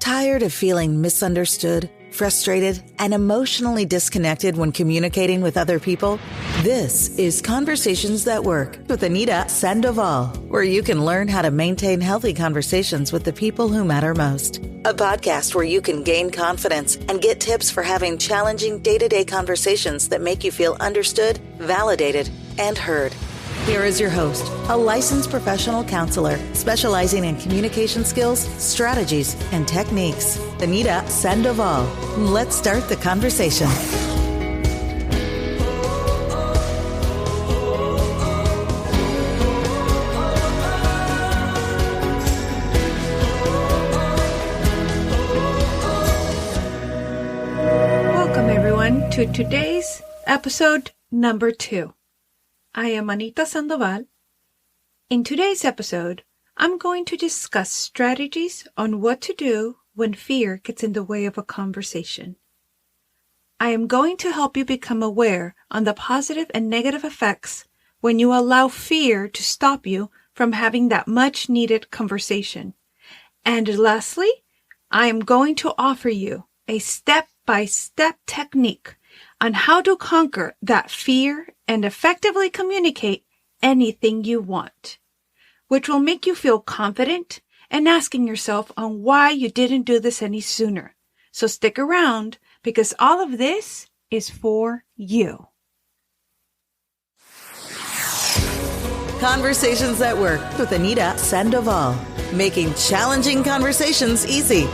Tired of feeling misunderstood, frustrated, and emotionally disconnected when communicating with other people? This is Conversations That Work with Anita Sandoval, where you can learn how to maintain healthy conversations with the people who matter most. A podcast where you can gain confidence and get tips for having challenging day-to-day conversations that make you feel understood, validated, and heard. Here is your host, a licensed professional counselor specializing in communication skills, strategies, and techniques, Anita Sandoval. Let's start the conversation. Welcome, everyone, to today's episode number 2. I am Anita Sandoval. In today's episode, I'm going to discuss strategies on what to do when fear gets in the way of a conversation. I am going to help you become aware on the positive and negative effects when you allow fear to stop you from having that much needed conversation. And lastly, I am going to offer you a step-by-step technique on how to conquer that fear and effectively communicate anything you want, which will make you feel confident and asking yourself on why you didn't do this any sooner. So stick around because all of this is for you. Conversations That Work with Anita Sandoval, making challenging conversations easy.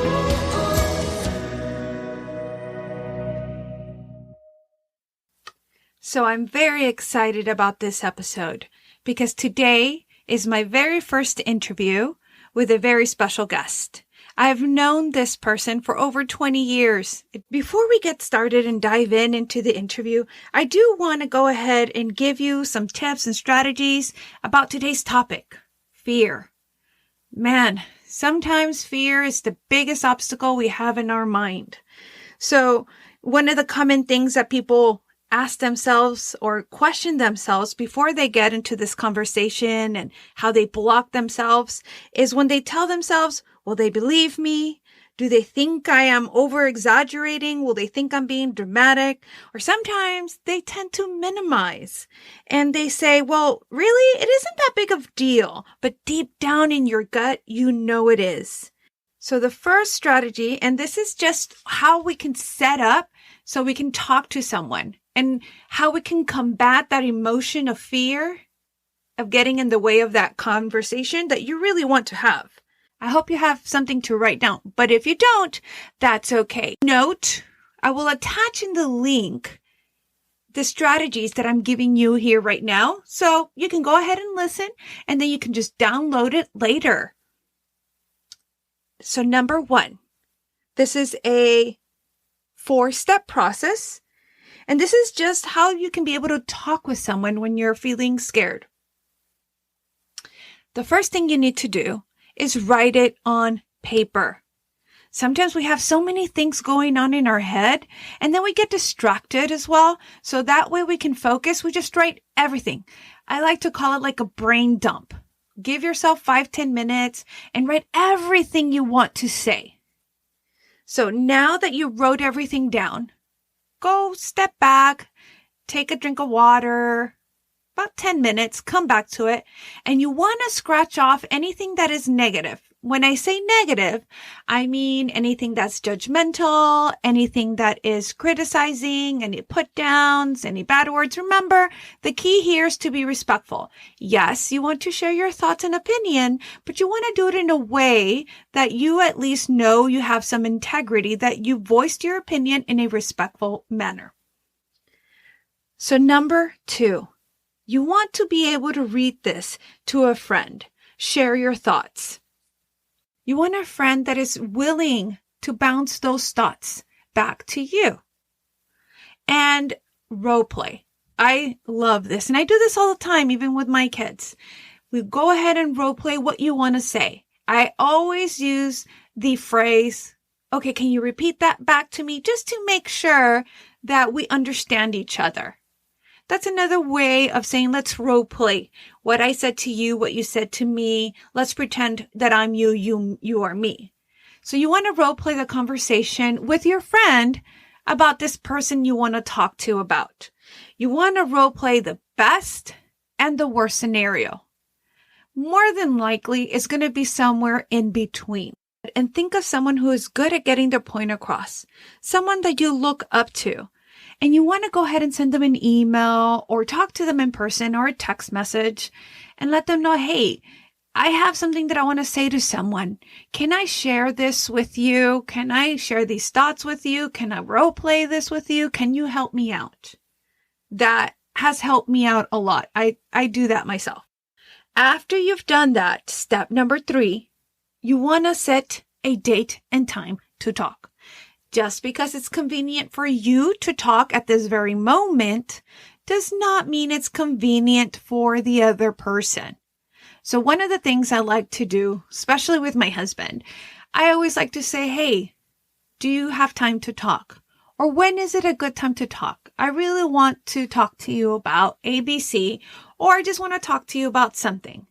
So I'm very excited about this episode because today is my very first interview with a very special guest. I've known this person for over 20 years. Before we get started and dive into the interview, I do want to go ahead and give you some tips and strategies about today's topic, fear. Man, sometimes fear is the biggest obstacle we have in our mind. So one of the common things that people ask themselves or question themselves before they get into this conversation and how they block themselves is when they tell themselves, will they believe me? Do they think I am over exaggerating? Will they think I'm being dramatic? Or sometimes they tend to minimize and they say, well, really, it isn't that big of a deal, but deep down in your gut, you know it is. So the first strategy, and this is just how we can set up so we can talk to someone and how we can combat that emotion of fear of getting in the way of that conversation that you really want to have. I hope you have something to write down, but if you don't, that's okay. Note, I will attach in the link the strategies that I'm giving you here right now, so you can go ahead and listen, and then you can just download it later. So number 1, this is a 4-step process. And this is just how you can be able to talk with someone when you're feeling scared. The first thing you need to do is write it on paper. Sometimes we have so many things going on in our head and then we get distracted as well. So that way we can focus. We just write everything. I like to call it like a brain dump. Give yourself 5-10 minutes and write everything you want to say. So now that you wrote everything down, go step back, take a drink of water, about 10 minutes, come back to it, and you want to scratch off anything that is negative. When I say negative, I mean anything that's judgmental, anything that is criticizing, any put downs, any bad words. Remember, the key here is to be respectful. Yes, you want to share your thoughts and opinion, but you want to do it in a way that you at least know you have some integrity, that you voiced your opinion in a respectful manner. So number 2, you want to be able to read this to a friend. Share your thoughts. You want a friend that is willing to bounce those thoughts back to you. And role play. I love this. And I do this all the time, even with my kids. We go ahead and role play what you want to say. I always use the phrase, okay, can you repeat that back to me? Just to make sure that we understand each other. That's another way of saying, let's role play. What I said to you, what you said to me. Let's pretend that I'm you, you are me. So you want to role play the conversation with your friend about this person you want to talk to about. You want to role play the best and the worst scenario. More than likely, it's going to be somewhere in between. And think of someone who is good at getting their point across, someone that you look up to. And you want to go ahead and send them an email or talk to them in person or a text message and let them know, hey, I have something that I want to say to someone. Can I share this with you? Can I share these thoughts with you? Can I role play this with you? Can you help me out? That has helped me out a lot. I do that myself. After you've done that, step number 3, you want to set a date and time to talk. Just because it's convenient for you to talk at this very moment does not mean it's convenient for the other person. So one of the things I like to do, especially with my husband, I always like to say, hey, do you have time to talk? Or when is it a good time to talk? I really want to talk to you about ABC, or I just want to talk to you about something.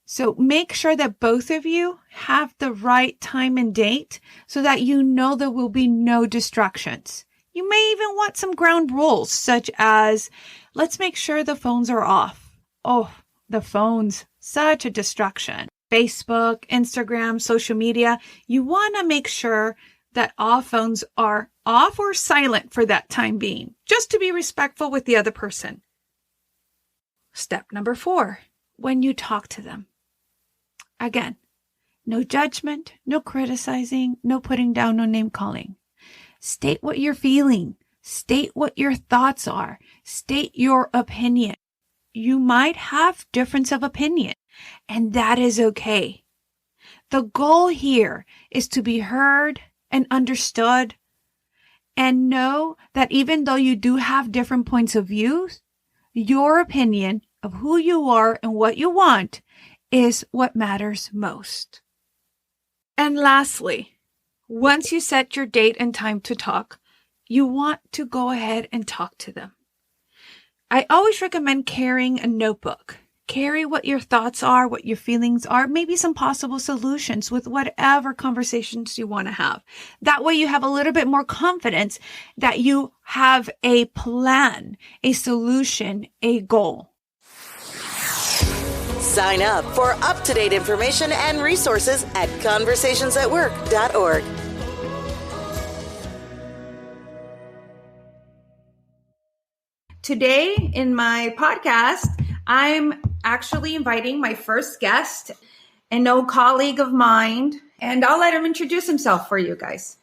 So make sure that both of you have the right time and date so that you know there will be no distractions. You may even want some ground rules, such as, let's make sure the phones are off. Oh, the phones, such a distraction. Facebook, Instagram, social media. You want to make sure that all phones are off or silent for that time being, just to be respectful with the other person. Step number 4, when you talk to them. Again, no judgment, no criticizing, no putting down, no name calling. State what you're feeling. State what your thoughts are. State your opinion. You might have difference of opinion, and that is okay. The goal here is to be heard and understood, and know that even though you do have different points of view, your opinion of who you are and what you want is what matters most. And lastly, once you set your date and time to talk, you want to go ahead and talk to them. I always recommend carrying a notebook. Carry what your thoughts are, what your feelings are, maybe some possible solutions with whatever conversations you want to have. That way you have a little bit more confidence that you have a plan, a solution, a goal. Sign up for up-to-date information and resources at conversationsatwork.org. Today in my podcast, I'm actually inviting my first guest, an old colleague of mine, and I'll let him introduce himself for you guys.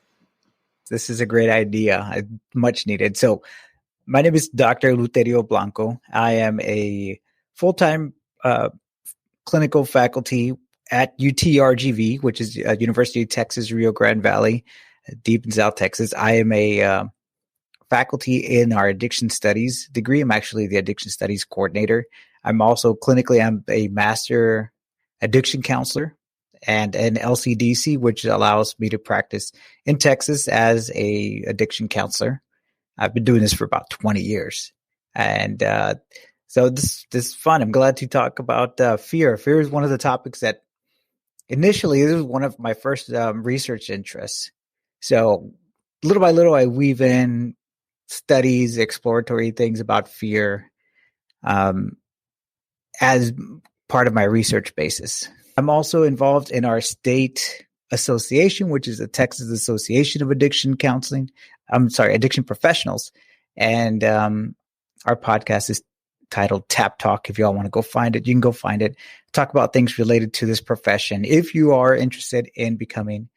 This is a great idea, much needed. So my name is Dr. Blanco. I am a full-time clinical faculty at UTRGV, which is University of Texas, Rio Grande Valley, deep in South Texas. I am a faculty in our addiction studies degree. I'm actually the addiction studies coordinator. I'm a master addiction counselor and an LCDC, which allows me to practice in Texas as a addiction counselor. I've been doing this for about 20 years. And so this is fun. I'm glad to talk about fear. Fear is one of the topics that initially, this was one of my first research interests. So little by little, I weave in studies, exploratory things about fear as part of my research basis. I'm also involved in our state association, which is the Texas Association of Addiction Professionals. And our podcast is titled Tap Talk. If y'all want to go find it, you can go find it. Talk about things related to this profession. If you are interested in becoming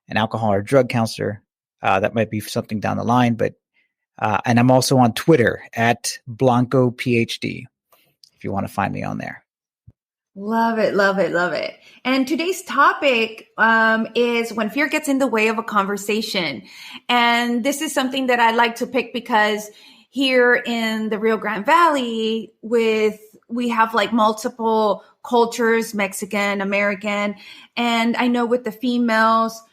an alcohol or drug counselor, that might be something down the line. But and I'm also on Twitter at Blanco PhD, if you want to find me on there. Love it, love it, love it. And today's topic is when fear gets in the way of a conversation. And this is something that I like to pick because here in the Rio Grande Valley, we have like multiple cultures, Mexican, American, and I know with the females,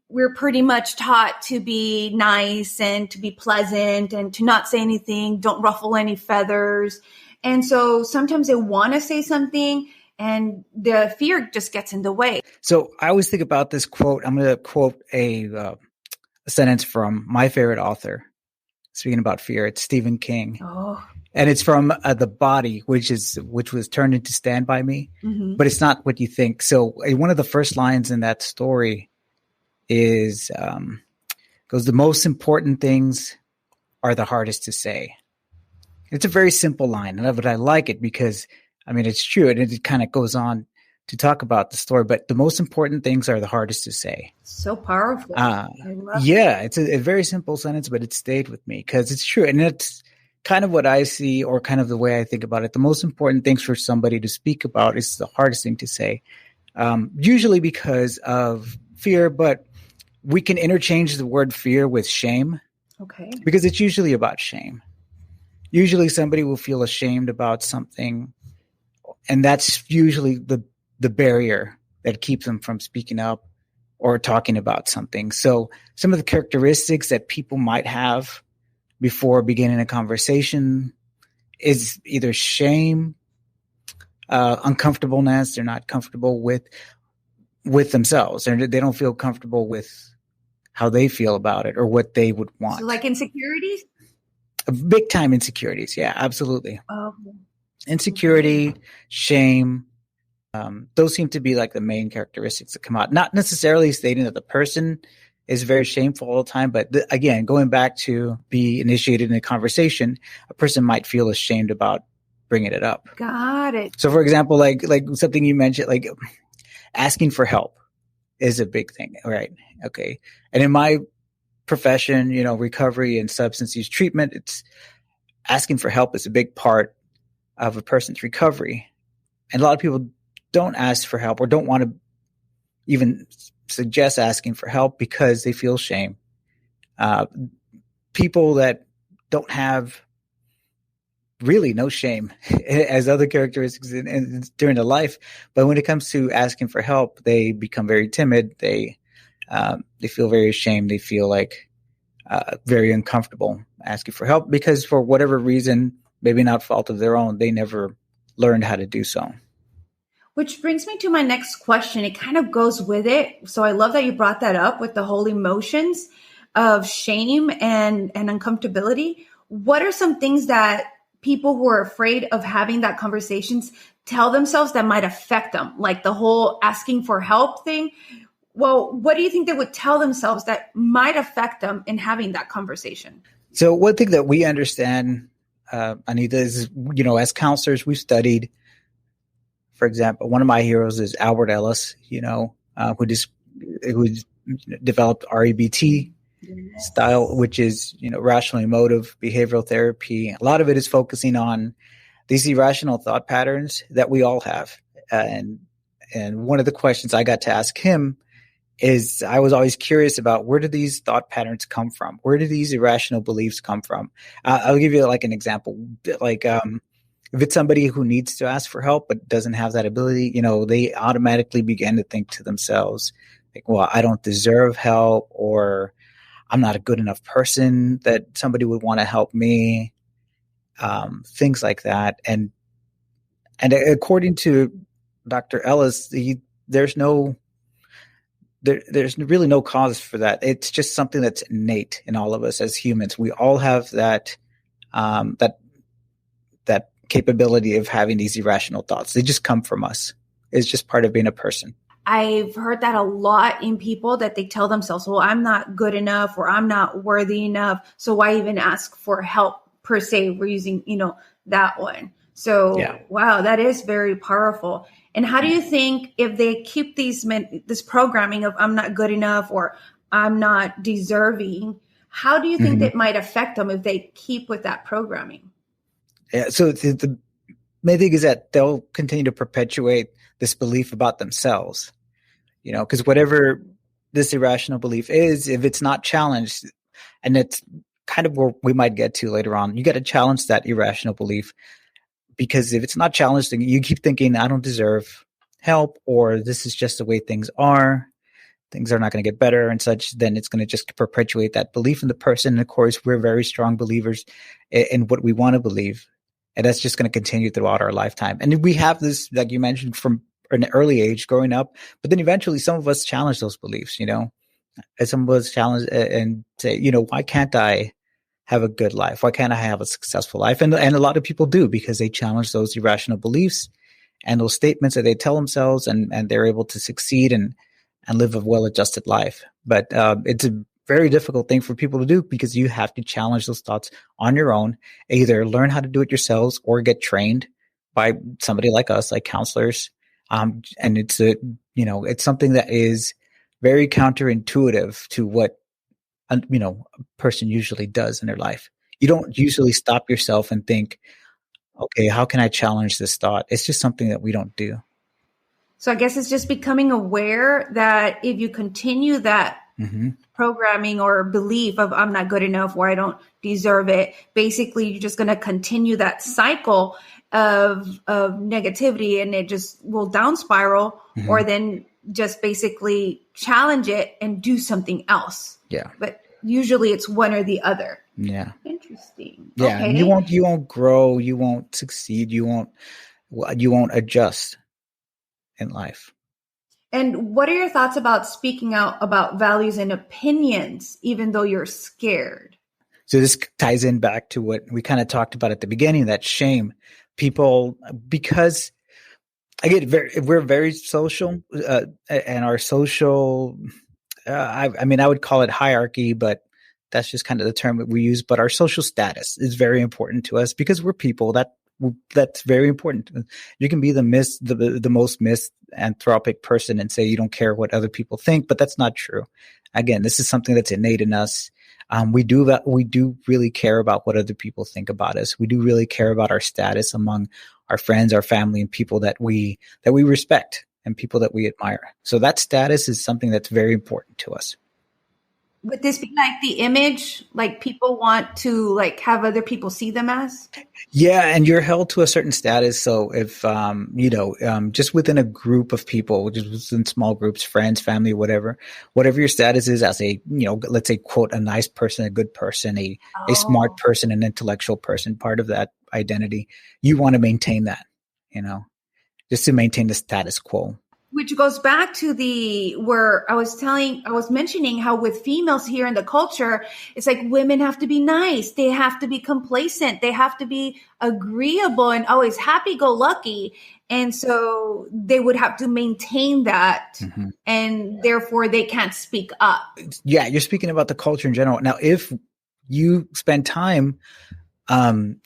we're pretty much taught to be nice and to be pleasant and to not say anything, don't ruffle any feathers. And so sometimes they want to say something and the fear just gets in the way. So I always think about this quote. I'm going to quote a sentence from my favorite author. Speaking about fear, it's Stephen King. Oh. And it's from The Body, which was turned into Stand By Me, but it's not what you think. So one of the first lines in that story is goes, "The most important things are the hardest to say." It's a very simple line, but I like it because, I mean, it's true, and it kind of goes on to talk about the story. But the most important things are the hardest to say. So powerful. Yeah, it's a very simple sentence, but it stayed with me because it's true, and it's kind of what I see, or kind of the way I think about it. The most important things for somebody to speak about is the hardest thing to say, usually because of fear, but we can interchange the word fear with shame. Okay. Because it's usually about shame. Usually somebody will feel ashamed about something, and that's usually the barrier that keeps them from speaking up or talking about something. So some of the characteristics that people might have before beginning a conversation is either shame, uncomfortableness. They're not comfortable with themselves, and they don't feel comfortable with how they feel about it or what they would want. So like insecurities? Big time insecurities. Yeah, absolutely. Oh. Insecurity, shame. Those seem to be like the main characteristics that come out. Not necessarily stating that the person is very shameful all the time, but again, going back to be initiated in a conversation, a person might feel ashamed about bringing it up. Got it. So, for example, like something you mentioned, like asking for help is a big thing, right? Okay, and in my profession, recovery and substance use treatment, it's asking for help is a big part of a person's recovery, and a lot of people don't ask for help or don't want to even suggest asking for help because they feel shame. People that don't have really no shame as other characteristics during their life, but when it comes to asking for help, they become very timid. They feel very ashamed. They feel like very uncomfortable asking for help because for whatever reason, maybe not fault of their own, they never learned how to do so. Which brings me to my next question. It kind of goes with it. So I love that you brought that up with the whole emotions of shame and uncomfortability. What are some things that people who are afraid of having that conversations tell themselves that might affect them? Like the whole asking for help thing. Well, what do you think they would tell themselves that might affect them in having that conversation? So one thing that we understand, Anita, is, as counselors, we've studied. For example, one of my heroes is Albert Ellis, who developed REBT style, which is, rational emotive behavioral therapy. A lot of it is focusing on these irrational thought patterns that we all have. And one of the questions I got to ask him is, I was always curious about, where do these thought patterns come from? Where do these irrational beliefs come from? I'll give you like an example. Like, if it's somebody who needs to ask for help but doesn't have that ability, they automatically begin to think to themselves, like, well, I don't deserve help, or I'm not a good enough person that somebody would want to help me, things like that. And according to Dr. Ellis, there's really no cause for that. It's just something that's innate in all of us as humans. We all have that capability of having these irrational thoughts. They just come from us. It's just part of being a person. I've heard that a lot in people, that they tell themselves, well, I'm not good enough, or I'm not worthy enough, so why even ask for help per se? We're using, that one. So, yeah. Wow, that is very powerful. And how do you think, if they keep this programming of I'm not good enough or I'm not deserving, how do you think that might affect them if they keep with that programming? Yeah, so the main thing is that they'll continue to perpetuate this belief about themselves, because whatever this irrational belief is, if it's not challenged, and it's kind of where we might get to later on, you got to challenge that irrational belief, because if it's not challenged, then you keep thinking, I don't deserve help, or this is just the way things are not going to get better and such, then it's going to just perpetuate that belief in the person. And of course, we're very strong believers in what we want to believe. And that's just going to continue throughout our lifetime. And we have this, like you mentioned, from an early age growing up, but then eventually some of us challenge those beliefs, and some of us challenge and say, why can't I have a good life? Why can't I have a successful life? And a lot of people do, because they challenge those irrational beliefs and those statements that they tell themselves, and they're able to succeed and live a well-adjusted life. But it's a very difficult thing for people to do, because you have to challenge those thoughts on your own, either learn how to do it yourselves or get trained by somebody like us, like counselors. And it's it's something that is very counterintuitive to what a person usually does in their life. You don't usually stop yourself and think, okay, how can I challenge this thought? It's just something that we don't do. So I guess it's just becoming aware that if you continue that programming or belief of I'm not good enough or I don't deserve it, basically you're just going to continue that cycle of negativity, and it just will down spiral, or then just basically challenge it and do something else. Yeah. But usually it's one or the other. Yeah. Interesting. Yeah. Okay. You won't grow. You won't succeed. You won't adjust in life. And what are your thoughts about speaking out about values and opinions, even though you're scared? So this ties in back to what we kind of talked about at the beginning, that shame. People, because we're very social, and our social, I would call it hierarchy, but that's just kind of the term that we use. But our social status is very important to us, because we're people. That's very important. You can be the most misanthropic person and say you don't care what other people think, but that's not true. Again, this is something that's innate in us. We do really care about what other people think about us. We do really care about our status among our friends, our family, and people that we respect and people that we admire. So that status is something that's very important to us. Would this be like the image, like people want to have other people see them as? Yeah, and you're held to a certain status. So if just within a group of people, just within small groups, friends, family, whatever your status is as a let's say, quote, a nice person, a good person, a smart person, an intellectual person, part of that identity, you want to maintain that, just to maintain the status quo. Which goes back to where I was mentioning how with females here in the culture, it's like women have to be nice. They have to be complacent. They have to be agreeable and always happy-go-lucky. And so they would have to maintain that, and therefore they can't speak up. Yeah, you're speaking about the culture in general. Now, if you spend time, let's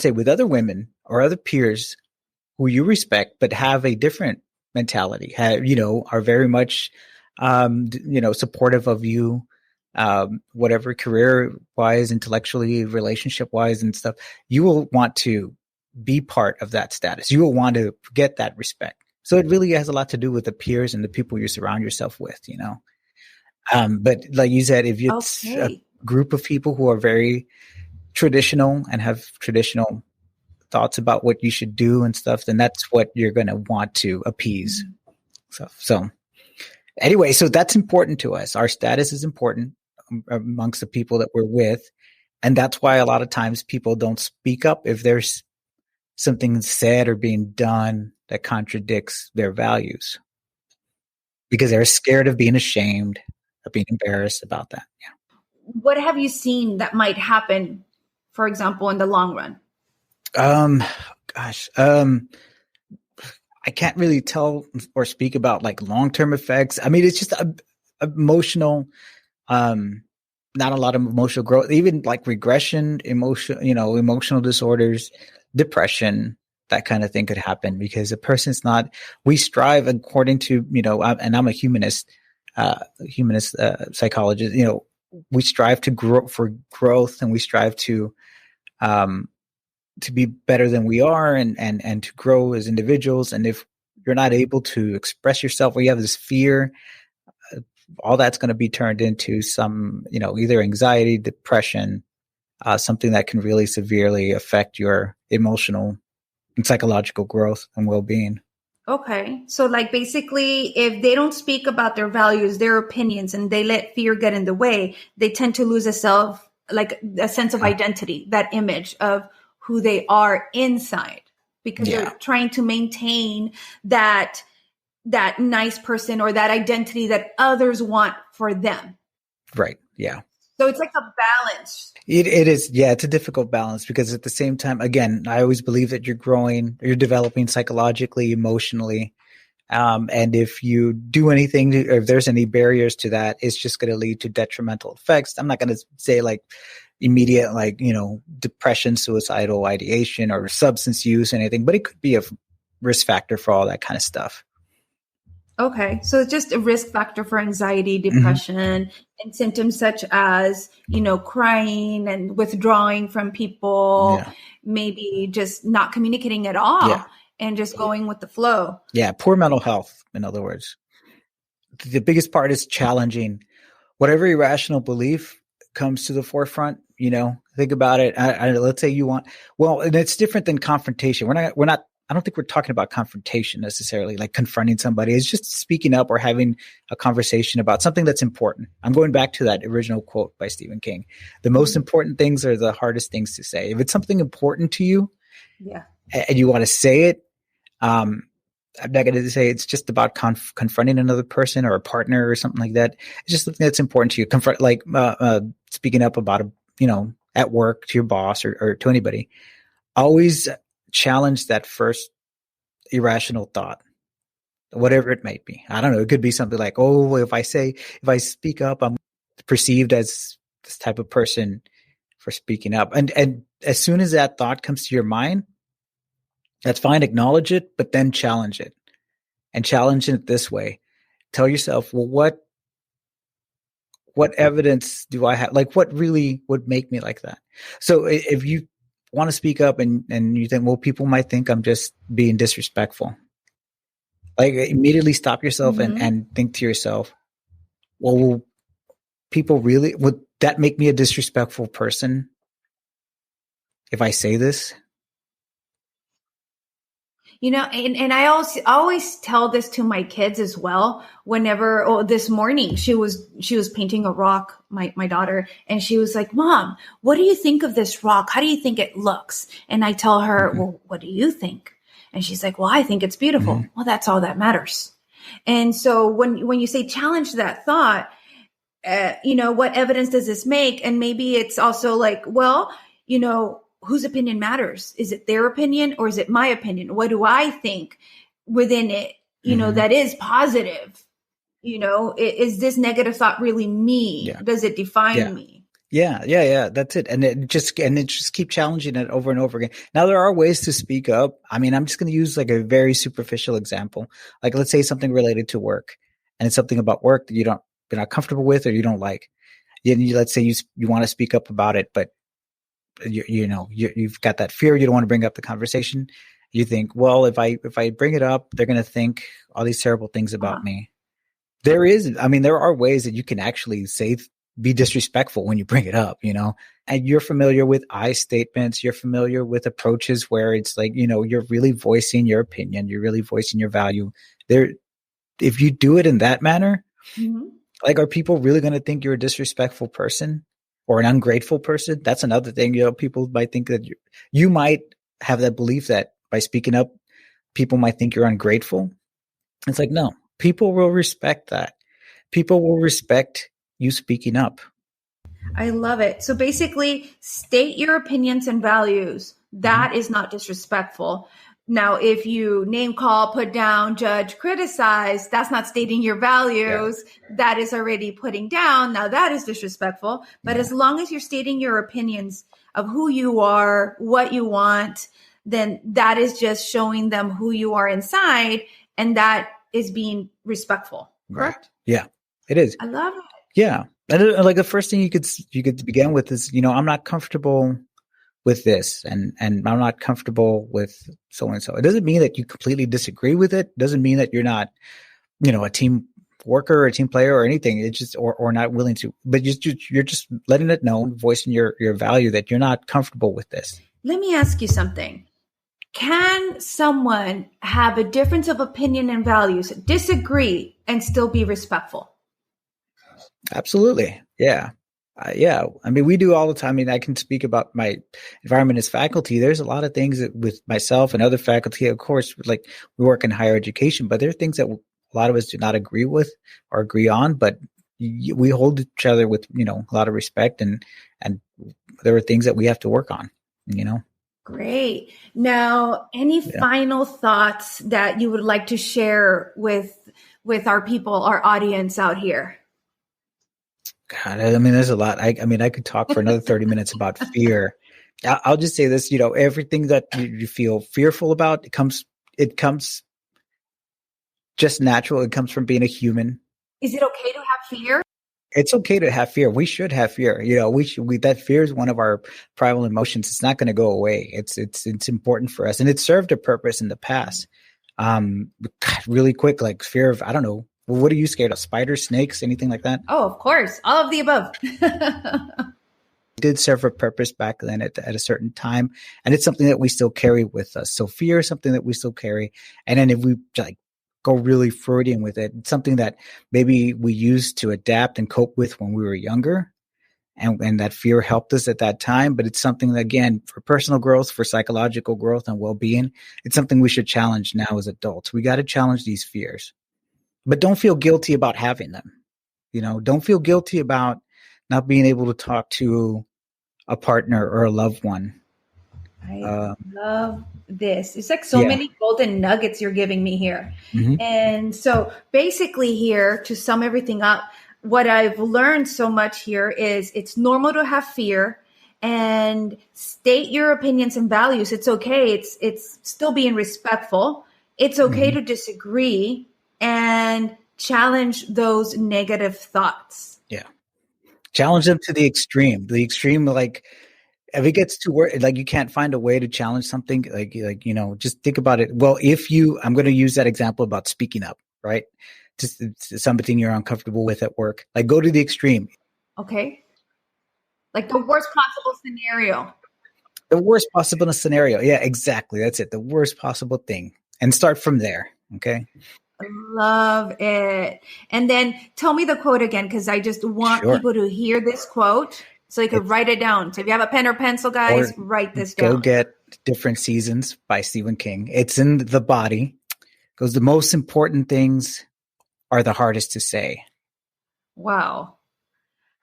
say, with other women or other peers who you respect but have a different mentality, are very much, supportive of you, whatever career wise, intellectually, relationship wise and stuff, you will want to be part of that status. You will want to get that respect. So it really has a lot to do with the peers and the people you surround yourself with, but like you said, if it's a group of people who are very traditional and have traditional thoughts about what you should do and stuff, then that's what you're going to want to appease. So anyway, so that's important to us. Our status is important amongst the people that we're with. And that's why a lot of times people don't speak up if there's something said or being done that contradicts their values, because they're scared of being ashamed, of being embarrassed about that. Yeah. What have you seen that might happen, for example, in the long run? I can't really tell or speak about long-term effects. I mean, it's just emotional, not a lot of emotional growth, even regression, emotional disorders, depression, that kind of thing could happen because a person's we strive according to, and I'm a humanist psychologist, we strive to grow for growth, and we strive to be better than we are and to grow as individuals. And if you're not able to express yourself, or you have this fear, all that's going to be turned into some, either anxiety, depression, something that can really severely affect your emotional and psychological growth and well-being. Okay. So basically, if they don't speak about their values, their opinions, and they let fear get in the way, they tend to lose a sense of identity, that image of who they are inside, because Yeah. they're trying to maintain that nice person or that identity that others want for them. Right. Yeah. So it's like a balance. It is. Yeah. It's a difficult balance because at the same time, again, I always believe that you're growing, you're developing psychologically, emotionally. And if you do anything, or if there's any barriers to that, it's just going to lead to detrimental effects. I'm not going to say like immediate, like, depression, suicidal ideation, or substance use, anything, but it could be a risk factor for all that kind of stuff. Okay. So it's just a risk factor for anxiety, depression, and symptoms such as, crying and withdrawing from people, maybe just not communicating at all and just going with the flow. Yeah. Poor mental health, in other words. The biggest part is challenging whatever irrational belief comes to the forefront. Think about it. Let's say you want, and it's different than confrontation. I don't think we're talking about confrontation necessarily, like confronting somebody. It's just speaking up or having a conversation about something that's important. I'm going back to that original quote by Stephen King. The most important things are the hardest things to say. If it's something important to you and you want to say it, I'm not going to say it's just about confronting another person or a partner or something like that. It's just something that's important to you. Speaking up about, at work to your boss or to anybody. Always challenge that first irrational thought, whatever it might be. I don't know. It could be something like, if I speak up, I'm perceived as this type of person for speaking up. And as soon as that thought comes to your mind, that's fine. Acknowledge it, but then challenge it, and challenge it this way. Tell yourself, well, what evidence do I have? Like, what really would make me like that? So if you want to speak up and you think, well, people might think I'm just being disrespectful, like, immediately stop yourself and think to yourself, well, people really, would that make me a disrespectful person if I say this? And I always tell this to my kids as well. Whenever, this morning she was painting a rock, my daughter, and she was like, "Mom, what do you think of this rock? How do you think it looks?" And I tell her, "Well, what do you think?" And she's like, "Well, I think it's beautiful." Well, that's all that matters. And so when you say challenge that thought, what evidence does this make? And maybe it's also like, well, whose opinion matters? Is it their opinion or is it my opinion? What do I think within it, that is positive? Is this negative thought really me? Yeah. Does it define me? Yeah. That's it. And it just keep challenging it over and over again. Now, there are ways to speak up. I mean, I'm just going to use like a very superficial example. Like, let's say something related to work, and it's something about work that you're not comfortable with or you don't like. Let's say you want to speak up about it, but you've got that fear. You don't want to bring up the conversation. You think, well, if I bring it up, they're going to think all these terrible things about me. There are ways that you can actually be disrespectful when you bring it up, and you're familiar with I statements. You're familiar with approaches where it's like, you're really voicing your opinion. You're really voicing your value there. If you do it in that manner, like, are people really going to think you're a disrespectful person or an ungrateful person? That's another thing. People might think that you might have that belief that by speaking up, people might think you're ungrateful. It's like, no, people will respect that. People will respect you speaking up. I love it. So basically, state your opinions and values. That is not disrespectful. Now, if you name call, put down, judge, criticize, that's not stating your values. Yeah. That is already putting down. Now, that is disrespectful. But as long as you're stating your opinions of who you are, what you want, then that is just showing them who you are inside. And that is being respectful. Correct? Right. Yeah, it is. I love it. Yeah. And like the first thing you could begin with is, I'm not comfortable with this, and I'm not comfortable with so and so. It doesn't mean that you completely disagree with it. It doesn't mean that you're not, a team worker or a team player or anything. It's just or not willing to. But you're just letting it know, voicing your value that you're not comfortable with this. Let me ask you something. Can someone have a difference of opinion and values, disagree, and still be respectful? Absolutely. Yeah. Yeah, I mean, we do all the time. I mean, I can speak about my environment as faculty. There's a lot of things that with myself and other faculty, of course, like we work in higher education, but there are things that a lot of us do not agree with or agree on, but we hold each other with, a lot of respect, and there are things that we have to work on, Great. Now, any Yeah. final thoughts that you would like to share with our people, our audience out here? God, I mean, there's a lot. I mean, I could talk for another 30 minutes about fear. I'll just say this, everything that you feel fearful about, it comes just natural. It comes from being a human. Is it okay to have fear? It's okay to have fear. We should have fear. That fear is one of our primal emotions. It's not going to go away. It's important for us, and it served a purpose in the past. God, really quick, like fear of, I don't know. What are you scared of? Spiders, snakes, anything like that? Oh, of course. All of the above. Did serve a purpose back then at a certain time, and it's something that we still carry with us. So fear is something that we still carry, and then if we like go really Freudian with it, it's something that maybe we used to adapt and cope with when we were younger, and that fear helped us at that time. But it's something that, again, for personal growth, for psychological growth and well-being, it's something we should challenge now as adults. We got to challenge these fears, but don't feel guilty about having them. Don't feel guilty about not being able to talk to a partner or a loved one. I love this. It's like so Yeah. many golden nuggets you're giving me here. Mhm. And so basically here, to sum everything up, what I've learned so much here is it's normal to have fear and state your opinions and values. It's okay. It's still being respectful. It's okay Mhm. to disagree and challenge those negative thoughts. Yeah. Challenge them to the extreme. The extreme, like, if it gets too like you can't find a way to challenge something, just think about it. Well, I'm going to use that example about speaking up, right? Just something you're uncomfortable with at work. Like, go to the extreme. Okay. Like the worst possible scenario. The worst possible scenario. Yeah, exactly. That's it. The worst possible thing. And start from there. Okay. Love it. And then tell me the quote again, because I just want Sure. people to hear this quote so they could write it down. So if you have a pen or pencil, guys, write this Go down. get Different Seasons by Stephen King. It's in the body. Because the most important things are the hardest to say. Wow.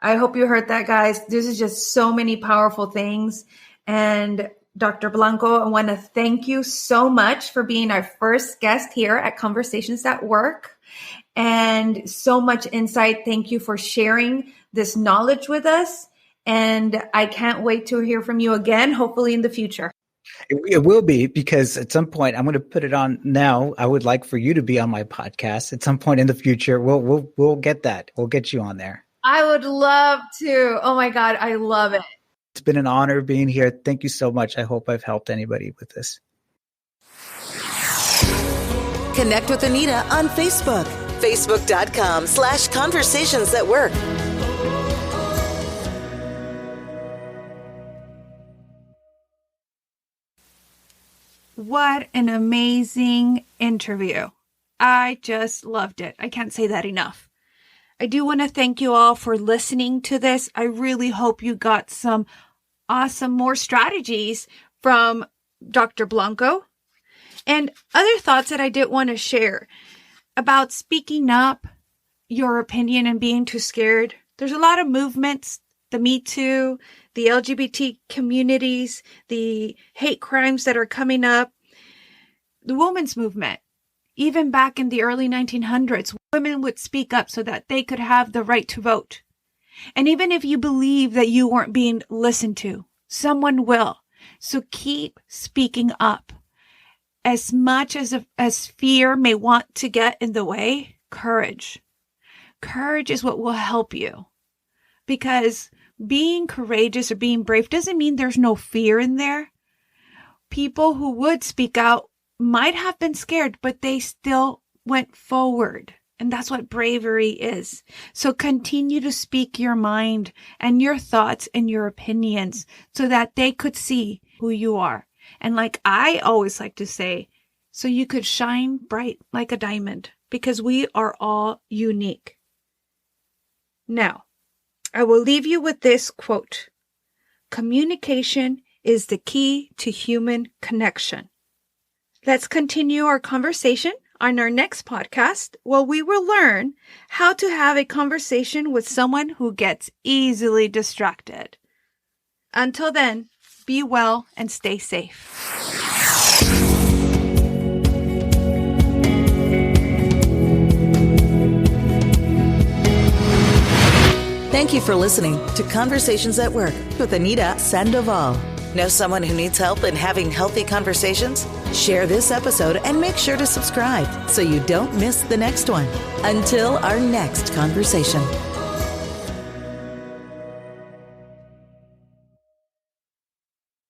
I hope you heard that, guys. This is just so many powerful things. And Dr. Blanco, I want to thank you so much for being our first guest here at Conversations at Work. And so much insight. Thank you for sharing this knowledge with us. And I can't wait to hear from you again, hopefully in the future. It will be, because at some point, I'm going to put it on now. I would like for you to be on my podcast at some point in the future. We'll get that. We'll get you on there. I would love to. Oh my God, I love it. It's been an honor being here. Thank you so much. I hope I've helped anybody with this. Connect with Anita on Facebook. Facebook.com/Conversations at Work. What an amazing interview. I just loved it. I can't say that enough. I do want to thank you all for listening to this. I really hope you got some awesome more strategies from Dr. Blanco and other thoughts that I did want to share about speaking up, your opinion, and being too scared. There's a lot of movements, the Me Too, the LGBT communities, the hate crimes that are coming up, the women's movement. Even back in the early 1900s, women would speak up so that they could have the right to vote. And even if you believe that you weren't being listened to, someone will. So keep speaking up. As much as fear may want to get in the way, courage. Courage is what will help you. Because being courageous or being brave doesn't mean there's no fear in there. People who would speak out might have been scared, but they still went forward. And that's what bravery is. So continue to speak your mind and your thoughts and your opinions so that they could see who you are. And like I always like to say, so you could shine bright like a diamond, because we are all unique. Now, I will leave you with this quote. Communication is the key to human connection. Let's continue our conversation on our next podcast, where we will learn how to have a conversation with someone who gets easily distracted. Until then, be well and stay safe. Thank you for listening to Conversations at Work with Anita Sandoval. Know someone who needs help in having healthy conversations? Share this episode and make sure to subscribe so you don't miss the next one. Until our next conversation.